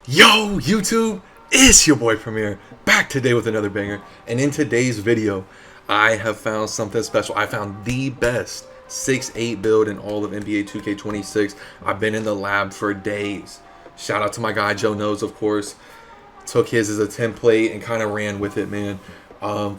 Yo, YouTube, it's your boy Premier, back today with another banger. And in today's video, I have found something special. I found the best 6'8 build in all of NBA 2K26. I've been in the lab for days. Shout out to my guy Joe Knows, of course. Took his as a template and kind of ran with it, man.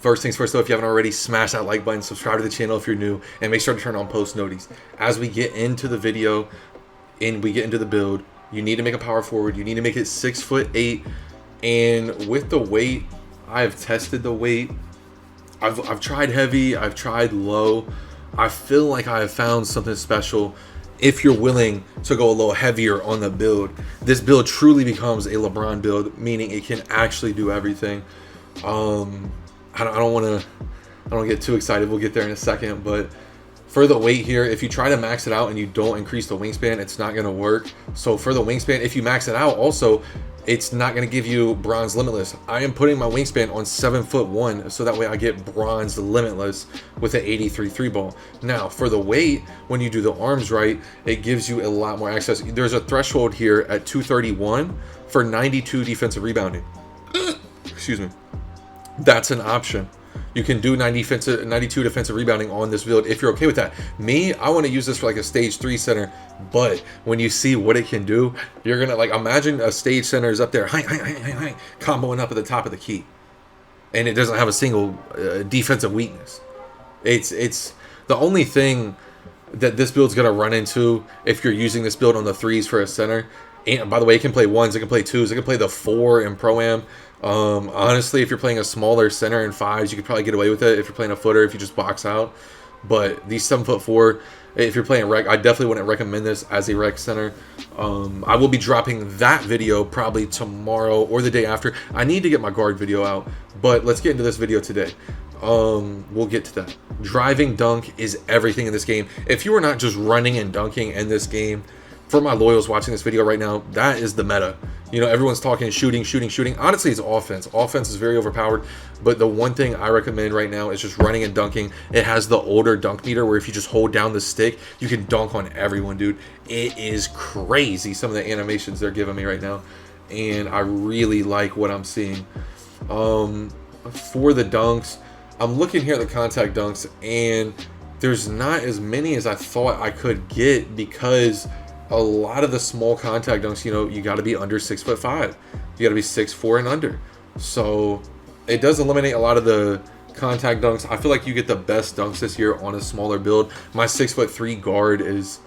First things first though, if you haven't already, smash that like button, subscribe to the channel if you're new, and make sure to turn on post noties. As we get into the video and we get into the build, you need to make a power forward. You need to make it 6'8", and with the weight, I've tested the weight. I've tried heavy, I've tried low. I feel like I have found something special. If you're willing to go a little heavier on the build, this build truly becomes a LeBron build, meaning it can actually do everything. I don't get too excited. We'll get there in a second, but for the weight here, if you try to max it out and you don't increase the wingspan, it's not going to work. So for the wingspan, if you max it out also, it's not going to give you bronze limitless. I am putting my wingspan on 7'1", so that way I get bronze limitless with an 83 3 ball. Now for the weight, when you do the arms right, it gives you a lot more access. There's a threshold here at 231 for 92 defensive rebounding. Excuse me. That's an option. You can do 92 defensive rebounding on this build if you're okay with that. Me, I want to use this for like a stage 3 center, but when you see what it can do, you're gonna like imagine a stage center is up there, comboing up at the top of the key, and it doesn't have a single defensive weakness. It's the only thing that this build's gonna run into if you're using this build on the threes for a center. And by the way, it can play ones, it can play twos, it can play the 4 in Pro-Am. Honestly, if you're playing a smaller center in 5s, you could probably get away with it if you're playing a footer, if you just box out. But these 7'4", if you're playing rec, I definitely wouldn't recommend this as a rec center. I will be dropping that video probably tomorrow or the day after. I need to get my guard video out, but let's get into this video today. We'll get to that. Driving dunk is everything in this game. If you are not just running and dunking in this game, for my loyals watching this video right now, that is the meta. You know, everyone's talking shooting. Honestly, it's offense. Offense is very overpowered, but the one thing I recommend right now is just running and dunking. It has the older dunk meter where if you just hold down the stick, you can dunk on everyone, dude. It is crazy, some of the animations they're giving me right now, and I really like what I'm seeing. For the dunks, I'm looking here at the contact dunks, and there's not as many as I thought I could get because a lot of the small contact dunks, you know, you got to be under 6'5". You got to be 6'4" and under. So it does eliminate a lot of the contact dunks. I feel like you get the best dunks this year on a smaller build. My 6'3" guard is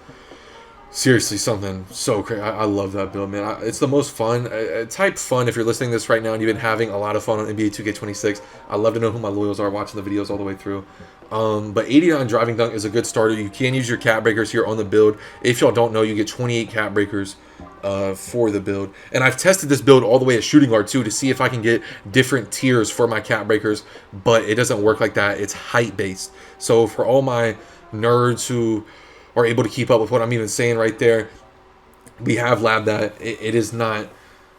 seriously something so crazy. I love that build, man. It's the most fun. Type fun if you're listening to this right now and you've been having a lot of fun on NBA 2K26. I love to know who my loyals are watching the videos all the way through. But 89 driving dunk is a good starter. You can use your cap breakers here on the build. If y'all don't know, you get 28 cap breakers for the build. And I've tested this build all the way at shooting guard too to see if I can get different tiers for my cap breakers, but it doesn't work like that. It's height based. So for all my nerds who are able to keep up with what I'm even saying right there, we have labbed that. It is not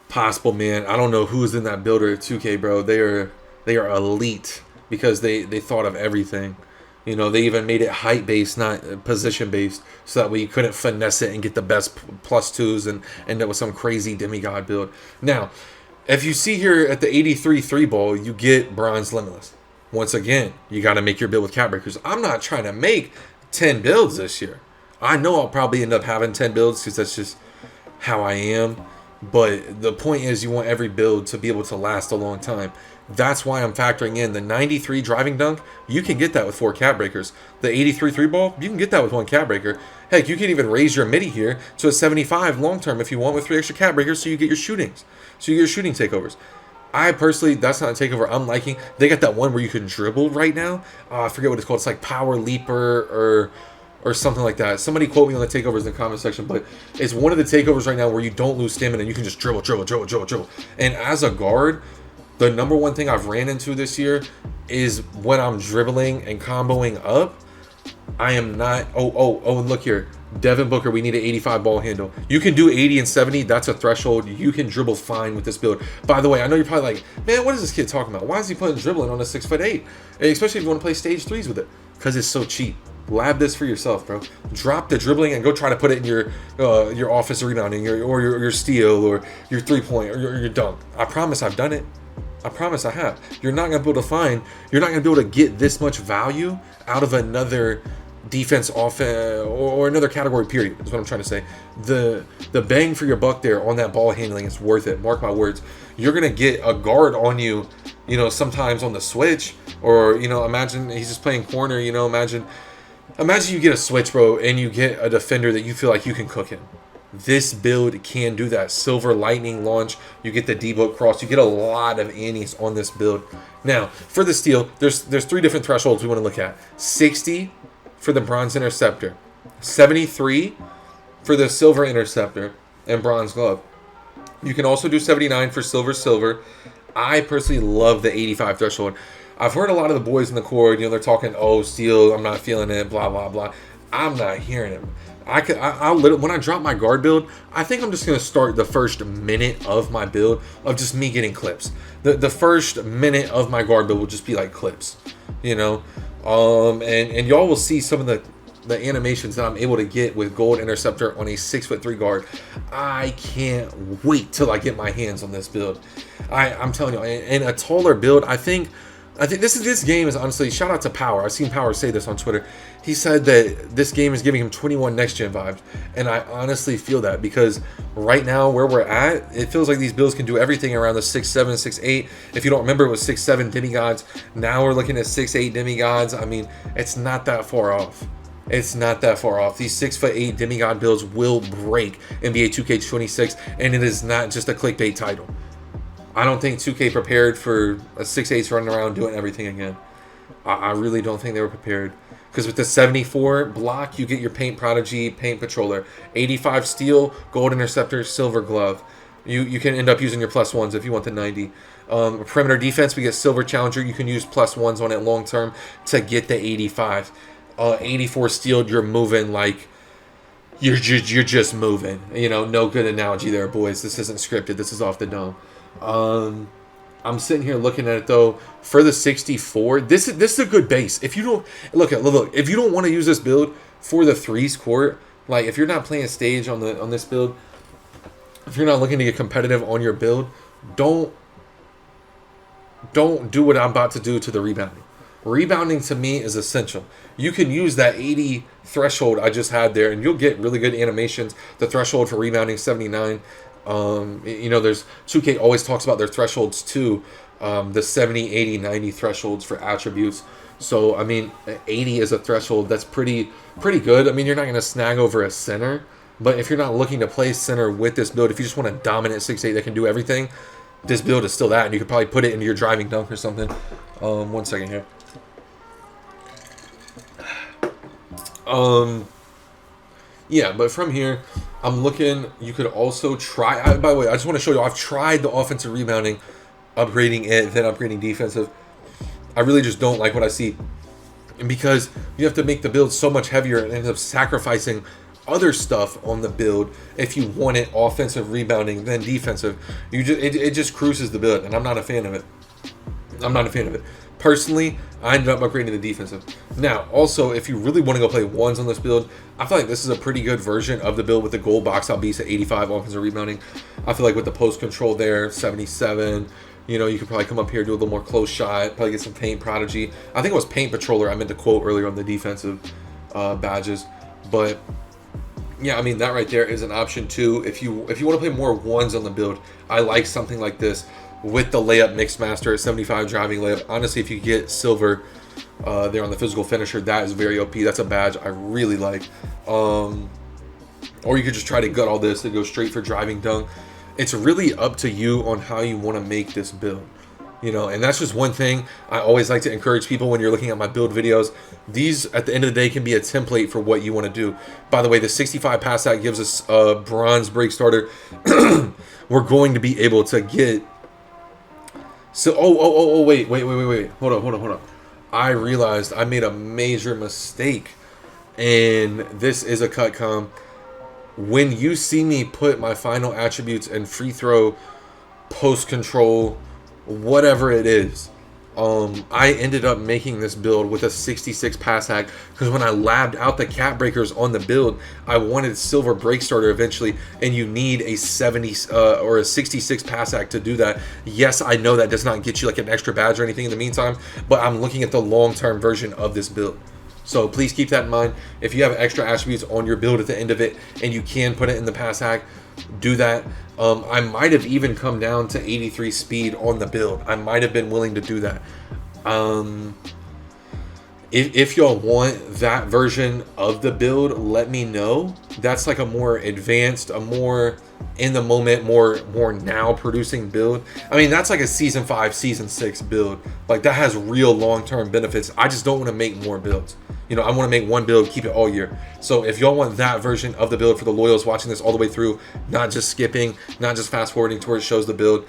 possible, man. I don't know who's in that builder at 2K, bro. They are elite because they thought of everything. You know, they even made it height based, not position based, so that we couldn't finesse it and get the best +2s and end up with some crazy demigod build. Now, if you see here at the 83 3 ball, you get bronze limitless. Once again, you got to make your build with cap breakers. I'm not trying to make 10 builds this year. I know I'll probably end up having 10 builds because that's just how I am. But the point is you want every build to be able to last a long time. That's why I'm factoring in the 93 driving dunk. You can get that with 4 cap breakers. The 83 3 ball, you can get that with 1 cap breaker. Heck, you can even raise your midi here to a 75 long term if you want with 3 extra cap breakers so you get your shootings. So you get your shooting takeovers. I personally, that's not a takeover I'm liking. They got that one where you can dribble right now. I forget what it's called. It's like Power Leaper or something like that. Somebody quote me on the takeovers in the comment section, but it's one of the takeovers right now where you don't lose stamina and you can just dribble. And as a guard, the number one thing I've ran into this year is when I'm dribbling and comboing up, I am not, and look here, Devin Booker, we need an 85 ball handle. You can do 80 and 70, that's a threshold. You can dribble fine with this build. By the way, I know you're probably like, man, what is this kid talking about? Why is he putting dribbling on a 6'8"? Especially if you want to play stage 3s with it. Because it's so cheap. Lab this for yourself, bro. Drop the dribbling and go try to put it in your offensive rebounding, your steal, or your 3-point, or your dunk. I promise I've done it. I promise I have. You're not gonna be able to find. You're not gonna be able to get this much value out of another defense, offense, or another category. Period. Is what I'm trying to say. The bang for your buck there on that ball handling is worth it. Mark my words. You're gonna get a guard on you. You know, sometimes on the switch, or imagine he's just playing corner. Imagine you get a switch, bro, and you get a defender that you feel like you can cook him. This build can do that. Silver lightning launch. You get the D-book cross. You get a lot of annies on this build. Now, for the steal, there's 3 different thresholds we want to look at. 60 for the bronze interceptor, 73 for the silver interceptor and bronze glove. You can also do 79 for silver. I personally love the 85 threshold. I've heard a lot of the boys in the core, they're talking, oh, steal, I'm not feeling it, blah, blah, blah. I'm not hearing it. When I drop my guard build, I think I'm just going to start the first minute of my build of just me getting clips. The first minute of my guard build will just be like clips, and y'all will see some of the animations that I'm able to get with gold interceptor on a 6'3" guard. I can't wait till I get my hands on this build. I'm telling you, in a taller build, I think this game is honestly, shout out to Power. I've seen Power say this on Twitter. He said that this game is giving him 21 next gen vibes, and I honestly feel that, because right now where we're at, it feels like these builds can do everything around the 6'7", 6'8". If you don't remember, it was 6'7" demigods. Now we're looking at 6'8" demigods. I mean, it's not that far off. It's not that far off. These 6'8" demigod builds will break NBA 2K26, and it is not just a clickbait title. I don't think 2K prepared for a 6'8" running around doing everything again. I really don't think they were prepared. Because with the 74 block, you get your Paint Prodigy, Paint Patroller. 85 Steel, Gold Interceptor, Silver Glove. You can end up using your +1s if you want the 90. Perimeter Defense, we get Silver Challenger. You can use +1s on it long term to get the 85. 84 Steel, you're moving like... You're just moving. No good analogy there, boys. This isn't scripted. This is off the dome. I'm sitting here looking at it though. For the 64, this is a good base. If you don't look, if you don't want to use this build for the 3s court, like if you're not playing stage on this build, if you're not looking to get competitive on your build, don't do what I'm about to do to the rebounding. Rebounding to me is essential. You can use that 80 threshold I just had there, and you'll get really good animations. The threshold for rebounding 79. There's 2K always talks about their thresholds too, the 70, 80, 90 thresholds for attributes. So I mean, 80 is a threshold that's pretty good. I mean, you're not going to snag over a center, but if you're not looking to play center with this build, if you just want a dominant 6'8" that can do everything, this build is still that, and you could probably put it into your driving dunk or something. 1 second here. Yeah, but from here, I'm looking, you could also try, by the way, I just want to show you, I've tried the offensive rebounding, upgrading it, then upgrading defensive. I really just don't like what I see. And because you have to make the build so much heavier and end up sacrificing other stuff on the build if you want it offensive rebounding then defensive, it just cruises the build, and I'm not a fan of it. Personally, I ended up upgrading the defensive. Now, also, if you really want to go play 1s on this build, I feel like this is a pretty good version of the build with the gold box out beast at 85 offensive rebounding. I feel like with the post control there, 77, you could probably come up here, do a little more close shot, probably get some Paint Prodigy. I think it was Paint Patroller I meant to quote earlier on the defensive badges. But, yeah, I mean, that right there is an option too. If you want to play more 1s on the build, I like something like this. With the layup Mixmaster at 75 driving layup. Honestly, if you get silver there on the physical finisher, that is very OP. That's a badge I really like. Or you could just try to gut all this and go straight for driving dunk. It's really up to you on how you want to make this build. And that's just one thing I always like to encourage people when you're looking at my build videos. These, at the end of the day, can be a template for what you want to do. By the way, the 65 pass out gives us a bronze break starter. We're going to be able to get... So, wait. Hold on. I realized I made a major mistake, and this is a cut com. When you see me put my final attributes and free throw, post control, whatever it is, I ended up making this build with a 66 pass hack because when I labbed out the cap breakers on the build, I wanted silver break starter eventually, and you need a 70 or a 66 pass hack to do that. Yes, I know that does not get you like an extra badge or anything in the meantime, but I'm looking at the long-term version of this build. So please keep that in mind. If you have extra attributes on your build at the end of it and you can put it in the pass hack, do that. I might have even come down to 83 speed on the build. I might have been willing to do that. If y'all want that version of the build, let me know. That's like a more advanced, a more in the moment, more now producing build. I mean, that's like a season 5, season 6 build. Like that has real long-term benefits. I just don't want to make more builds. You know, I want to make one build, keep it all year. So if y'all want that version of the build for the loyals watching this all the way through, not just skipping, not just fast forwarding to where it shows the build,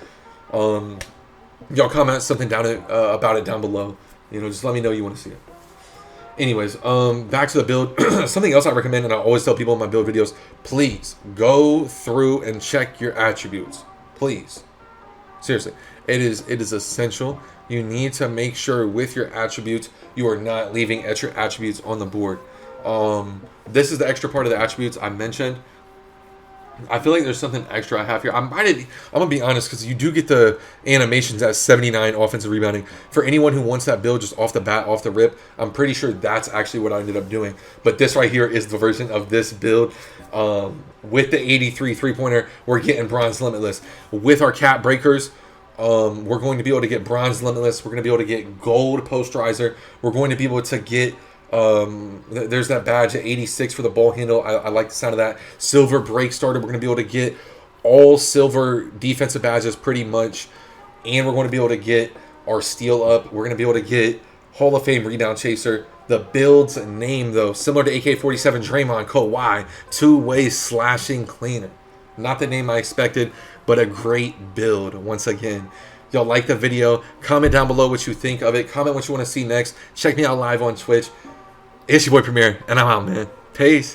y'all comment something down about it down below. You know, just let me know you want to see it. Anyways, back to the build. Something else I recommend, and I always tell people in my build videos, please go through and check your attributes. Please. Seriously. It is essential. You need to make sure with your attributes, you are not leaving extra attributes on the board. This is the extra part of the attributes I mentioned. I feel like there's something extra I have here. I'm gonna be honest, because you do get the animations at 79 offensive rebounding. For anyone who wants that build just off the bat, off the rip, I'm pretty sure that's actually what I ended up doing. But this right here is the version of this build. With the 83 3-pointer, we're getting bronze limitless. With our cap breakers, we're going to be able to get bronze limitless. We're going to be able to get gold posterizer. We're going to be able to get there's that badge at 86 for the ball handle. I like the sound of that. Silver break starter. We're going to be able to get all silver defensive badges pretty much, and we're going to be able to get our steal up. We're going to be able to get Hall of Fame rebound chaser. The build's name, though, similar to AK-47 Draymond, Kawhi, two-way slashing cleaner. Not the name I expected, but a great build once again. Y'all like the video? Comment down below what you think of it. Comment what you want to see next. Check me out live on Twitch. It's your boy Premier, and I'm out, man. Peace.